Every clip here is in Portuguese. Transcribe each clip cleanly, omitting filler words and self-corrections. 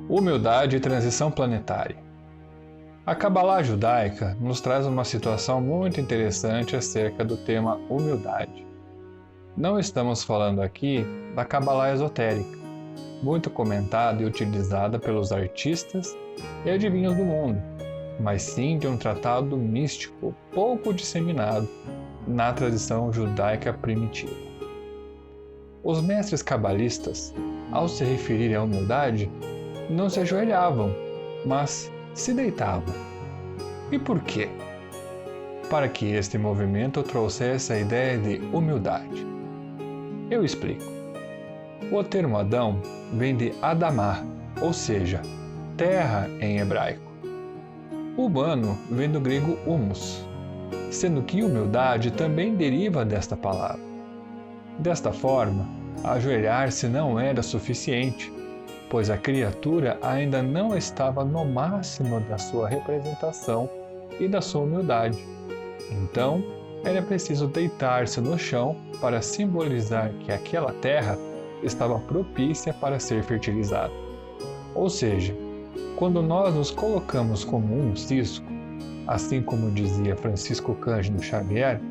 Humildade e transição planetária. A Cabalá judaica nos traz uma situação muito interessante acerca do tema humildade. Não estamos falando aqui da Cabalá esotérica, muito comentada e utilizada pelos artistas e adivinhos do mundo, mas sim de um tratado místico pouco disseminado na tradição judaica primitiva. Os mestres cabalistas, ao se referirem à humildade, não se ajoelhavam, mas se deitavam. E por quê? Para que este movimento trouxesse a ideia de humildade. Eu explico. O termo Adão vem de Adamá, ou seja, terra em hebraico. Humano vem do grego humus, sendo que humildade também deriva desta palavra. Desta forma, ajoelhar-se não era suficiente, pois a criatura ainda não estava no máximo da sua representação e da sua humildade. Então, era preciso deitar-se no chão para simbolizar que aquela terra estava propícia para ser fertilizada. Ou seja, quando nós nos colocamos como um cisco, assim como dizia Francisco Cândido Xavier,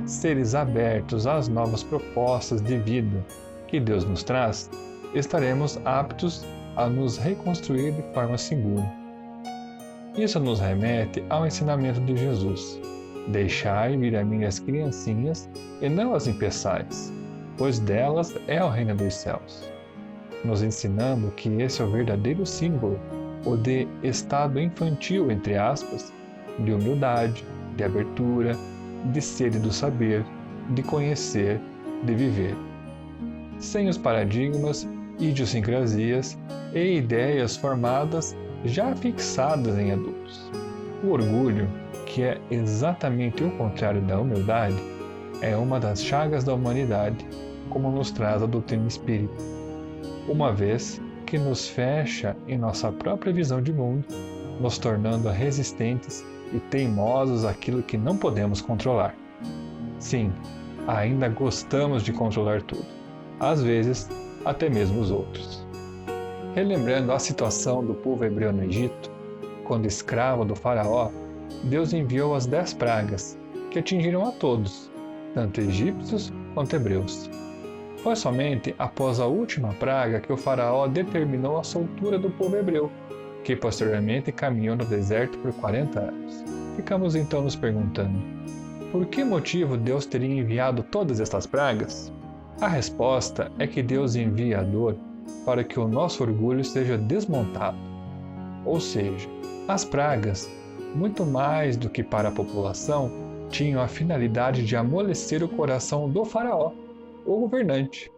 seres abertos às novas propostas de vida que Deus nos traz, estaremos aptos a nos reconstruir de forma segura. Isso nos remete ao ensinamento de Jesus: deixai vir a mim as criancinhas e não as impeçais, pois delas é o reino dos céus. Nos ensinando que esse é o verdadeiro símbolo, o de estado infantil, entre aspas, de humildade, de abertura, de sede do saber, de conhecer, de viver. Sem os paradigmas, idiosincrasias e ideias formadas já fixadas em adultos. O orgulho, que é exatamente o contrário da humildade, é uma das chagas da humanidade, como nos traz a doutrina espírita, uma vez que nos fecha em nossa própria visão de mundo, nos tornando resistentes e teimosos àquilo que não podemos controlar. Sim, ainda gostamos de controlar tudo, às vezes até mesmo os outros. Relembrando a situação do povo hebreu no Egito, quando escravo do faraó, Deus enviou as 10 pragas, que atingiram a todos, tanto egípcios quanto hebreus. Foi somente após a última praga que o faraó determinou a soltura do povo hebreu, que posteriormente caminhou no deserto por 40 anos. Ficamos então nos perguntando, por que motivo Deus teria enviado todas estas pragas? A resposta é que Deus envia a dor para que o nosso orgulho seja desmontado. Ou seja, as pragas, muito mais do que para a população, tinham a finalidade de amolecer o coração do faraó, o governante.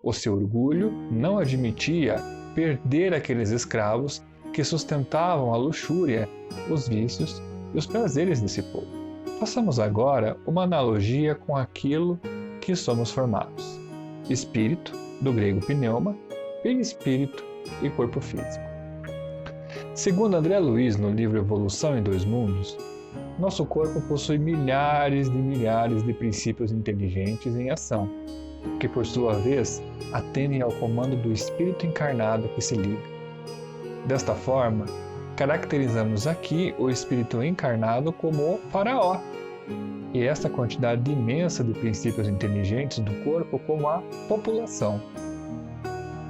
O seu orgulho não admitia perder aqueles escravos que sustentavam a luxúria, os vícios e os prazeres desse povo. Façamos agora uma analogia com aquilo que somos formados. Espírito, do grego pneuma, perispírito e corpo físico. Segundo André Luiz, no livro Evolução em Dois Mundos, nosso corpo possui milhares de princípios inteligentes em ação, que por sua vez atendem ao comando do espírito encarnado que se liga. Desta forma, caracterizamos aqui o espírito encarnado como o faraó, e esta quantidade imensa de princípios inteligentes do corpo como a população.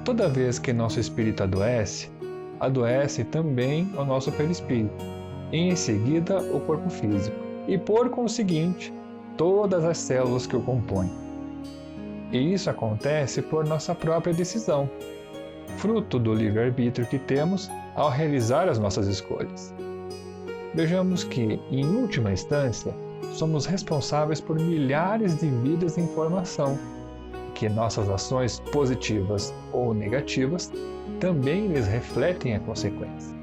Toda vez que nosso espírito adoece também o nosso perispírito, e em seguida o corpo físico, e por conseguinte, todas as células que o compõem. E isso acontece por nossa própria decisão, fruto do livre-arbítrio que temos ao realizar as nossas escolhas. Vejamos que, em última instância, somos responsáveis por milhares de vidas em formação, que nossas ações positivas ou negativas também lhes refletem a consequência.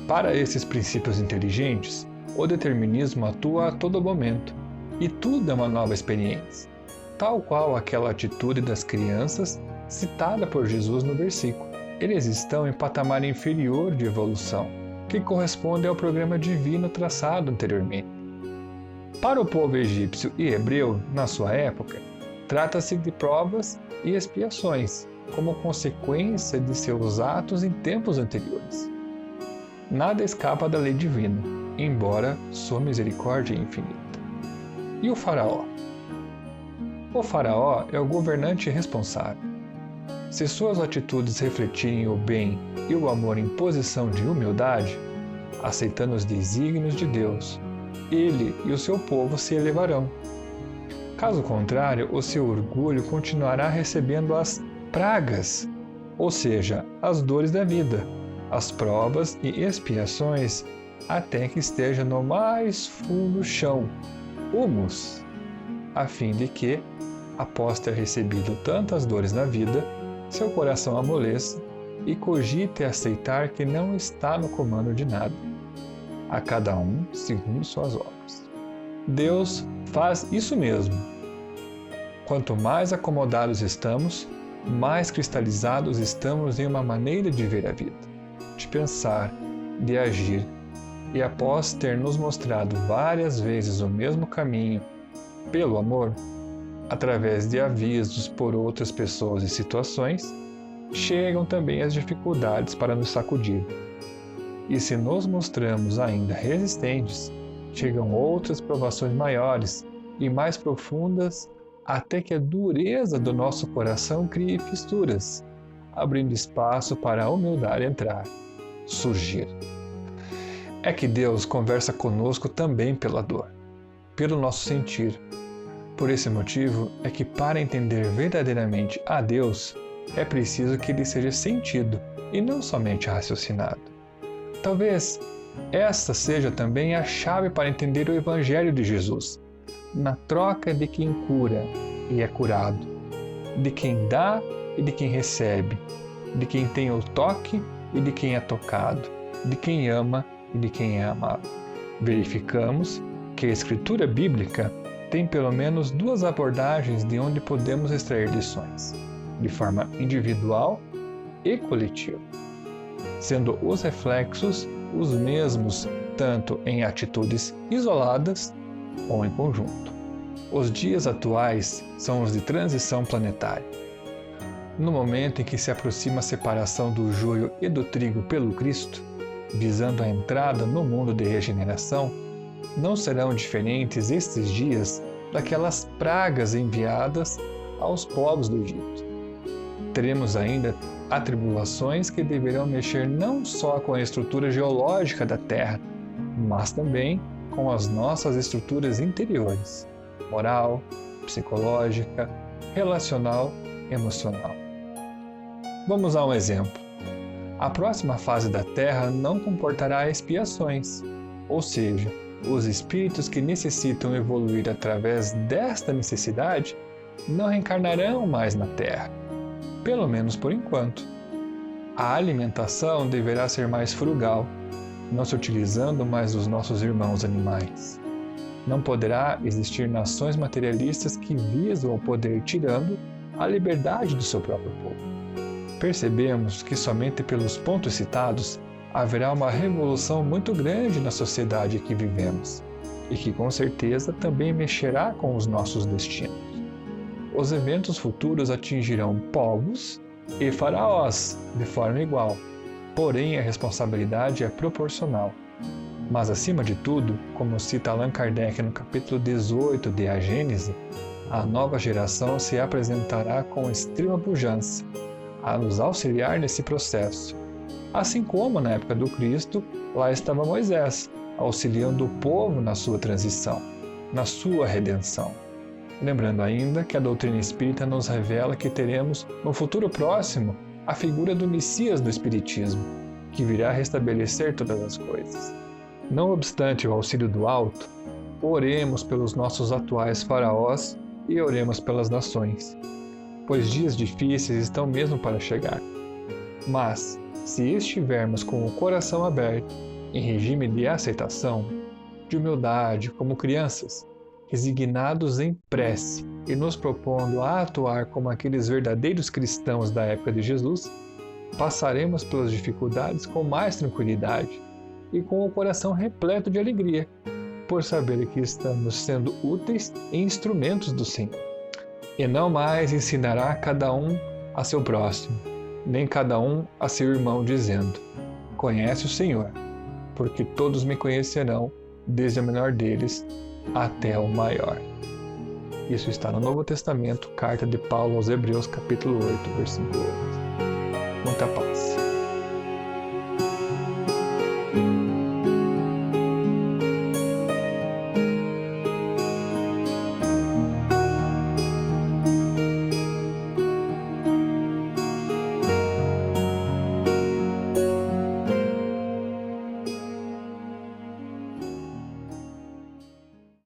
Para esses princípios inteligentes, o determinismo atua a todo momento, e tudo é uma nova experiência, tal qual aquela atitude das crianças citada por Jesus no versículo. Eles estão em patamar inferior de evolução, que corresponde ao programa divino traçado anteriormente. Para o povo egípcio e hebreu, na sua época, trata-se de provas e expiações, como consequência de seus atos em tempos anteriores. Nada escapa da lei divina, embora sua misericórdia é infinita. E o faraó? O faraó é o governante responsável. Se suas atitudes refletirem o bem e o amor em posição de humildade, aceitando os desígnios de Deus, ele e o seu povo se elevarão. Caso contrário, o seu orgulho continuará recebendo as pragas, ou seja, as dores da vida, as provas e expiações, até que esteja no mais fundo chão, humus, a fim de que, após ter recebido tantas dores na vida, seu coração amoleça e cogite aceitar que não está no comando de nada, a cada um segundo suas obras. Deus faz isso mesmo. Quanto mais acomodados estamos, mais cristalizados estamos em uma maneira de ver a vida, de pensar, de agir, e após ter nos mostrado várias vezes o mesmo caminho, pelo amor, através de avisos por outras pessoas e situações, chegam também as dificuldades para nos sacudir. E se nos mostramos ainda resistentes, chegam outras provações maiores e mais profundas, até que a dureza do nosso coração crie fissuras, abrindo espaço para a humildade entrar, surgir. É que Deus conversa conosco também pela dor, pelo nosso sentir. Por esse motivo é que, para entender verdadeiramente a Deus, é preciso que ele seja sentido e não somente raciocinado. Talvez esta seja também a chave para entender o Evangelho de Jesus, na troca de quem cura e é curado, de quem dá e de quem recebe, de quem tem o toque e de quem é tocado, de quem ama e de quem é amado. Verificamos que a Escritura Bíblica tem pelo menos duas abordagens de onde podemos extrair lições, de forma individual e coletiva, sendo os reflexos os mesmos tanto em atitudes isoladas ou em conjunto. Os dias atuais são os de transição planetária. No momento em que se aproxima a separação do joio e do trigo pelo Cristo, visando a entrada no mundo de regeneração, não serão diferentes estes dias daquelas pragas enviadas aos povos do Egito. Teremos ainda atribulações que deverão mexer não só com a estrutura geológica da Terra, mas também com as nossas estruturas interiores, moral, psicológica, relacional, emocional. Vamos a um exemplo. A próxima fase da Terra não comportará expiações, ou seja, os espíritos que necessitam evoluir através desta necessidade não reencarnarão mais na Terra, pelo menos por enquanto. A alimentação deverá ser mais frugal, não se utilizando mais dos nossos irmãos animais. Não poderá existir nações materialistas que visam o poder tirando a liberdade do seu próprio povo. Percebemos que somente pelos pontos citados haverá uma revolução muito grande na sociedade que vivemos e que com certeza também mexerá com os nossos destinos. Os eventos futuros atingirão povos e faraós de forma igual, porém a responsabilidade é proporcional. Mas acima de tudo, como cita Allan Kardec no capítulo 18 de A Gênese, a nova geração se apresentará com extrema pujança, a nos auxiliar nesse processo. Assim como, na época do Cristo, lá estava Moisés, auxiliando o povo na sua transição, na sua redenção. Lembrando ainda que a doutrina espírita nos revela que teremos, no futuro próximo, a figura do Messias do Espiritismo, que virá restabelecer todas as coisas. Não obstante o auxílio do alto, oremos pelos nossos atuais faraós e oremos pelas nações, pois dias difíceis estão mesmo para chegar. Mas, se estivermos com o coração aberto, em regime de aceitação, de humildade, como crianças, resignados em prece e nos propondo a atuar como aqueles verdadeiros cristãos da época de Jesus, passaremos pelas dificuldades com mais tranquilidade e com o coração repleto de alegria, por saber que estamos sendo úteis e instrumentos do Senhor. E não mais ensinará cada um a seu próximo, nem cada um a seu irmão, dizendo: Conhece o Senhor, porque todos me conhecerão, desde o menor deles até o maior. Isso está no Novo Testamento, carta de Paulo aos Hebreus, capítulo 8, versículo 8.